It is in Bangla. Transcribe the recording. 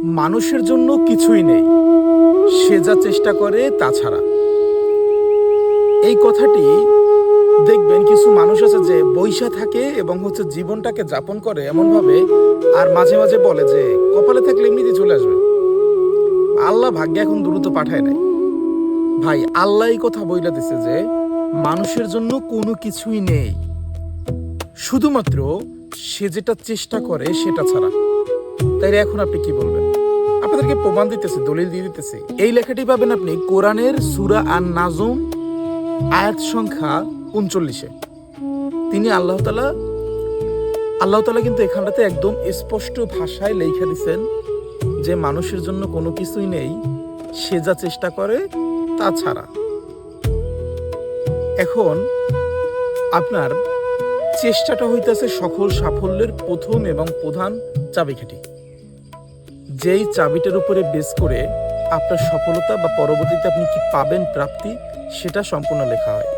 মানুষের জন্য কিছুই নেই, সে যা চেষ্টা করে তা ছাড়া। এই কথাটি দেখবেন কিছু মানুষ আছে যে বইসা থাকে এবং জীবনটাকে যাপন করে এমনভাবে, আর মাঝে মাঝে বলে যে কপালে থাকলে এমনিতে চলে আসবে, আল্লাহ ভাগ্যে এখন দ্রুত পাঠায় নাই। ভাই, আল্লাহ এই কথা বইলা দিছে যে মানুষের জন্য কোনো কিছুই নেই, শুধুমাত্র সে যেটা চেষ্টা করে সেটা ছাড়া। তাই এখন আপনি কি বলবেন? আপনাদেরকে প্রমাণ দিতেছে, দলিল দিয়ে দিতেছে। এই লেখাটি পাবেন আপনি কোরআনের সূরা আন-নাজম আয়াত সংখ্যা 39-এ। তিনি আল্লাহ তাআলা কিন্তু এখানটাতে একদম স্পষ্ট ভাষায় লেখা দিচ্ছেন যে মানুষের জন্য কোনো কিছুই নেই, সে যা চেষ্টা করে তা ছাড়া। এখন আপনার চেষ্টাটা হইতেছে সকল সাফল্যের প্রথম এবং প্রধান চাবিকাঠি। যেই চাবিটার উপরে বেস করে আপনার সফলতা বা পরবর্তীতে আপনি কি পাবেন প্রাপ্তি, সেটা সম্পূর্ণ লেখা হয়।